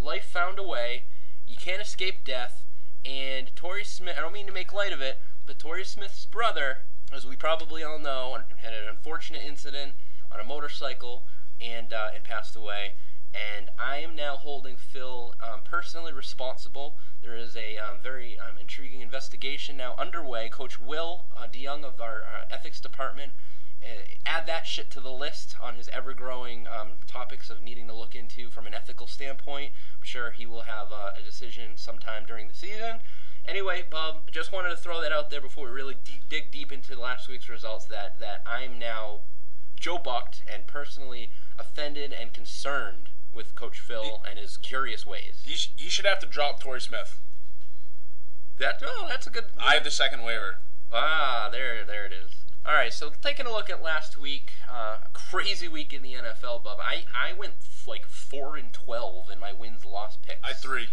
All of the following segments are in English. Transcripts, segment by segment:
life found a way. You can't escape death. And Torrey Smith, I don't mean to make light of it, but Torrey Smith's brother, as we probably all know, had an unfortunate incident on a motorcycle and passed away. And I am now holding Phil personally responsible. There is a very intriguing investigation now underway. Coach Will DeYoung of our ethics department, add that shit to the list on his ever-growing topics of needing to look into from an ethical standpoint. I'm sure he will have a decision sometime during the season. Anyway, Bob, just wanted to throw that out there before we really dig deep into last week's results that I'm now Joe Bucked and personally offended and concerned with Coach Phil and his curious ways. He should have to drop Torrey Smith. That's a good... I have the second waiver. There it is. All right, so taking a look at last week, a crazy week in the NFL, Bub. I went like 4-12 in my wins-loss picks. I had three.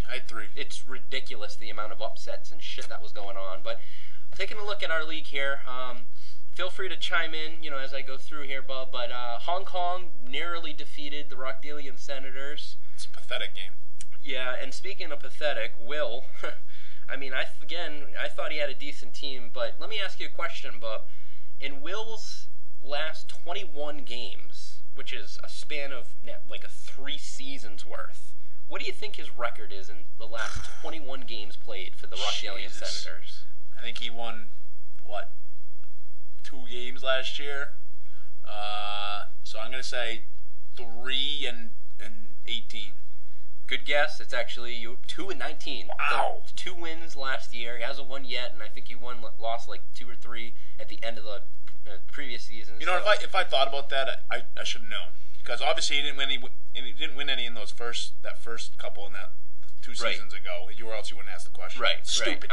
It's ridiculous the amount of upsets and shit that was going on. But taking a look at our league here, feel free to chime in, as I go through here, Bub. But Hong Kong narrowly defeated the Rockdalian Senators. It's a pathetic game. Yeah, and speaking of pathetic, Will, I thought he had a decent team, but let me ask you a question, Bub. In Will's last 21 games, which is a span of like 3 seasons worth, what do you think his record is in the last 21 games played for the Rockdalian Senators? I think he won, 2 games last year? So I'm going to say 3-18. Good guess. It's actually 2-19. Wow. So 2 wins last year. He hasn't won yet, and I think he lost like 2 or 3 at the end of the previous season. If I thought about that, I should have known, because obviously he didn't win any in that first couple in that 2 seasons ago. Or else you wouldn't ask the question. Right. Stupid.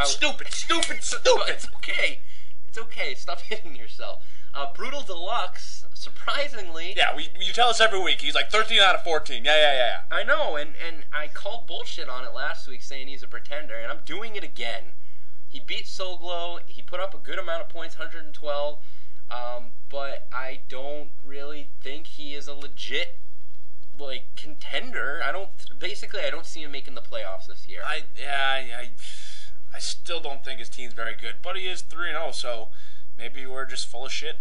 It's okay. Stop hitting yourself. Brutal Deluxe, surprisingly... Yeah, you tell us every week. He's like 13 out of 14. Yeah. I know, and I called bullshit on it last week saying he's a pretender, and I'm doing it again. He beat Soglo. He put up a good amount of points, 112, but I don't really think he is a legit contender. I don't see him making the playoffs this year. I still don't think his team's very good, but he is 3-0, so maybe we're just full of shit.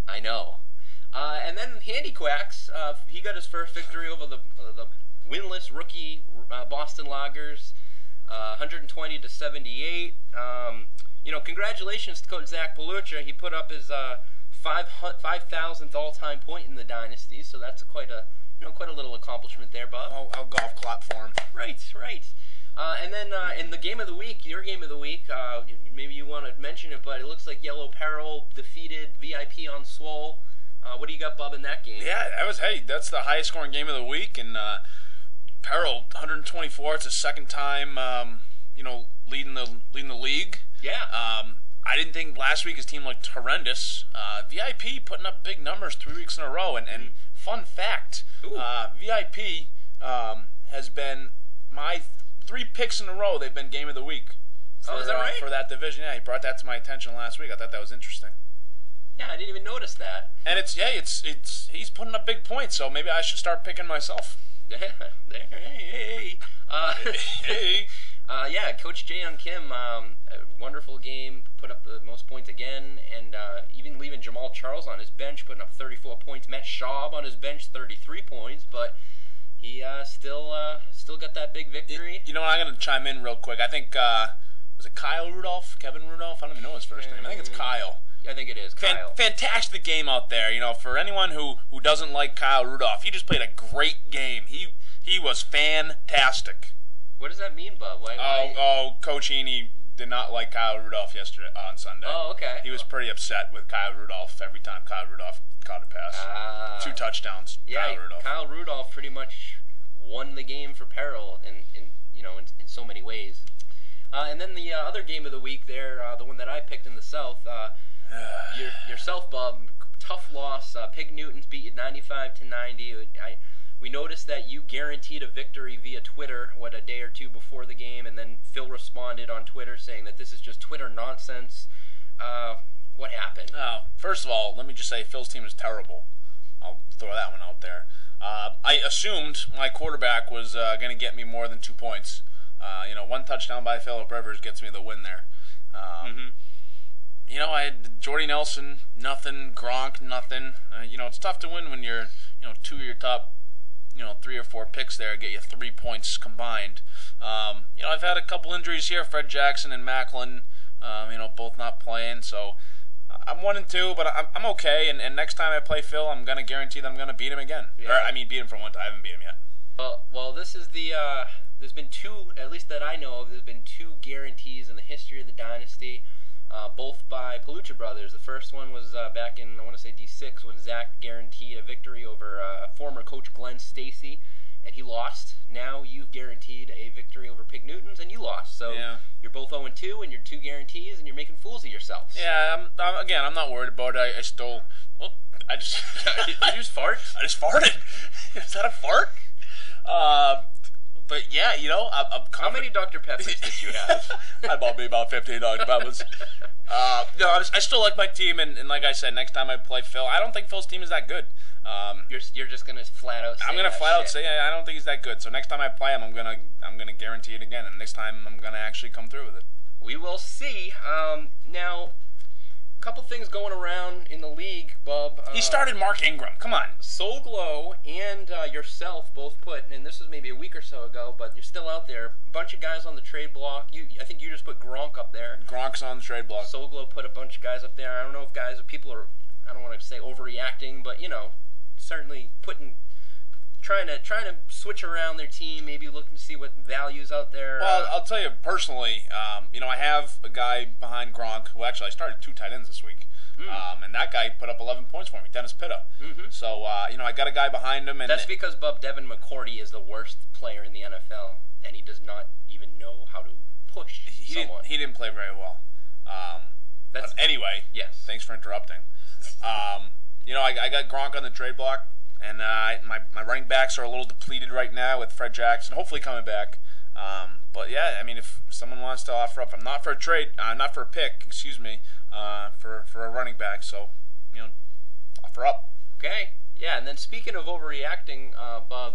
I know. And then Handy Quacks, he got his first victory over the winless rookie Boston Loggers, 120-78. Congratulations to Coach Zach Palucha. He put up his 5,000th all-time point in the Dynasty, so that's quite a little accomplishment there, Bob. I'll golf clap for him. Right. And then in the game of the week, your game of the week, maybe you want to mention it, but it looks like Yellow Peril defeated VIP on Swole. What do you got, Bob, in that game? Yeah, that's the highest scoring game of the week, and Peril 124. It's his second time, leading the league. Yeah. I didn't think last week his team looked horrendous. VIP putting up big numbers 3 weeks in a row, and fun fact, VIP has been my 3 picks in a row. They've been game of the week. Is that right? For that division, yeah. He brought that to my attention last week. I thought that was interesting. Yeah, I didn't even notice that. And he's putting up big points, so maybe I should start picking myself. Hey. Hey. Yeah, Coach Jaeyoung Kim, a wonderful game, put up the most points again, and even leaving Jamal Charles on his bench, putting up 34 points. Matt Schaub on his bench, 33 points, but he still got that big victory. I'm going to chime in real quick. I think, was it Kyle Rudolph? Kevin Rudolph? I don't even know his first name. I think it's Kyle. I think it is Kyle. Fantastic game out there. For anyone who doesn't like Kyle Rudolph, he just played a great game. He was fantastic. What does that mean, Bub? Why? Coach Heney did not like Kyle Rudolph yesterday on Sunday. Oh, okay. He was pretty upset with Kyle Rudolph every time Kyle Rudolph caught a pass. 2 touchdowns. Yeah, Kyle Rudolph pretty much won the game for Peril in so many ways. And then the other game of the week there, the one that I picked in the South, yourself, Bob, tough loss. Pig Newtons beat you 95-90. We noticed that you guaranteed a victory via Twitter, a day or 2 before the game, and then Phil responded on Twitter saying that this is just Twitter nonsense. What happened? First of all, let me just say Phil's team is terrible. I'll throw that one out there. I assumed my quarterback was going to get me more than 2 points. One touchdown by Phillip Rivers gets me the win there. I had Jordy Nelson, nothing. Gronk, nothing. It's tough to win when you're, 2 of your top, 3 or 4 picks there get you 3 points combined. I've had a couple injuries here, Fred Jackson and Macklin, both not playing, so I'm 1-2, but I'm okay. And next time I play Phil, I'm gonna guarantee that I'm gonna beat him again. Yeah. Beat him for one time. I haven't beat him yet. Well, this is the. There's been 2, at least that I know of. There's been 2 guarantees in the history of the dynasty, both by Palucha brothers. The first one was back in, I want to say D6, when Zach guaranteed a victory over former coach Glenn Stacy, and he lost. Now you've guaranteed a victory over Pig Newtons, and you lost. So you're both 0-2, and you're 2 guarantees, and you're making fools of yourselves. Yeah, I'm not worried about it. I still... Well, I just... Did you just fart? I just farted. Is that a fart? But yeah, I'm confident. How many Dr. Peppers did you have? I bought me about 15 Dr. Peppers. I still like my team, and like I said, next time I play Phil, I don't think Phil's team is that good. You're just gonna flat out say I'm gonna flat out say I don't think he's that good. So next time I play him, I'm gonna guarantee it again, and next time I'm gonna actually come through with it. We will see. Now, a couple things going around in the league, Bub. He started Mark Ingram. Come on. Soul Glow and yourself both put, and this was maybe a week or so ago, but you're still out there. A bunch of guys on the trade block. I think you just put Gronk up there. Gronk's on the trade block. Soul Glow put a bunch of guys up there. I don't know if people are, I don't want to say overreacting, but certainly trying to switch around their team, maybe looking to see what values out there. Well, I'll tell you personally, I have a guy behind Gronk who actually I started 2 tight ends this week, and that guy put up 11 points for me, Dennis Pitta. So I got a guy behind him, and that's because Devin McCourty is the worst player in the NFL, and he does not even know how to push someone. He didn't play very well. Anyway, yes. Thanks for interrupting. I got Gronk on the trade block, and my running backs are a little depleted right now with Fred Jackson, hopefully coming back. But yeah, if someone wants to offer up, I'm not for a trade, not for a pick, excuse me, for a running back. So, offer up. Okay. Yeah, and then speaking of overreacting, Bob,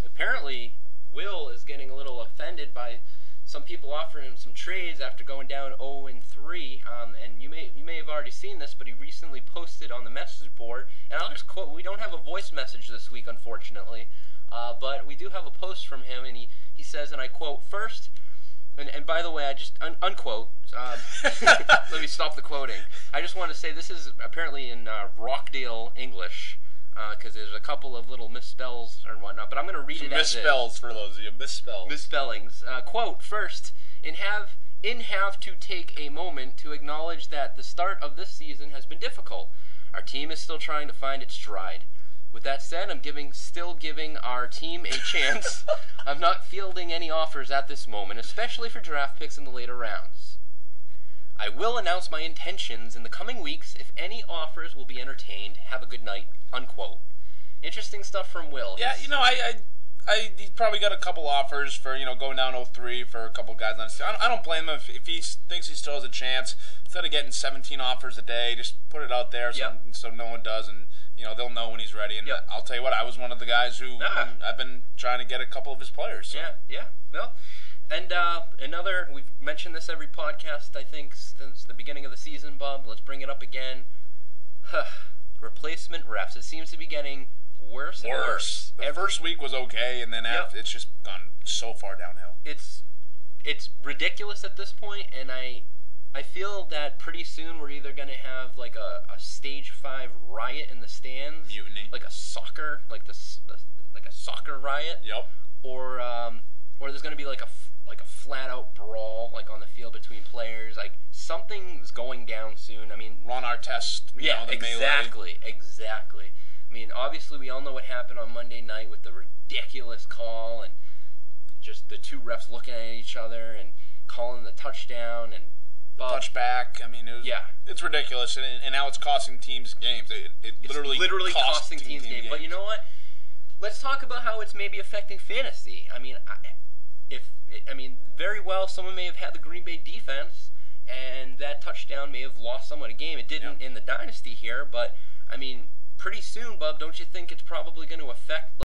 apparently Will is getting a little offended by some people offering him some trades after going down 0-3, and you may have already seen this, but he recently posted on the message board, and I'll just quote, we don't have a voice message this week, unfortunately, but we do have a post from him, and he says, and I quote, first, and by the way, I just, unquote, let me stop the quoting, I just want to say this is apparently in Rockdale English, because there's a couple of little misspells and whatnot, but I'm going to read it as is. Misspells for those of you. Misspellings. Quote, first, have to take a moment to acknowledge that the start of this season has been difficult. Our team is still trying to find its stride. With that said, I'm still giving our team a chance. I'm not fielding any offers at this moment, especially for draft picks in the later rounds. I will announce my intentions in the coming weeks. If any offers will be entertained, have a good night. Unquote. Interesting stuff from Will. Yeah, he probably got a couple offers for, going down 0-3 for a couple guys on his team. I don't blame him if he thinks he still has a chance. Instead of getting 17 offers a day, just put it out there so no one does, and they'll know when he's ready. And I'll tell you what, I was one of the guys who I've been trying to get a couple of his players. So. Yeah. Well, and we've mentioned this every podcast, I think, since the beginning of the season, Bob. Let's bring it up again. Replacement refs. It seems to be getting worse and worse. The first week was okay, and then it's just gone so far downhill. It's ridiculous at this point, and I feel that pretty soon we're either going to have like a stage 5 riot in the stands, mutiny, like a soccer, like a soccer riot. Yep. Or there's going to be like a flat out brawl like on the field between players. Like something's going down soon. I mean, Ron Artest. Exactly. I mean, obviously we all know what happened on Monday night with the ridiculous call and just the 2 refs looking at each other and calling the touchdown and touchback. I mean, it's ridiculous, and now it's costing teams games. It's literally costing teams games. But you know what? Let's talk about how it's maybe affecting fantasy. I mean, very well, someone may have had the Green Bay defense, and that touchdown may have lost someone a game. It didn't in the Dynasty here, but I mean, pretty soon, Bub, don't you think it's probably going to affect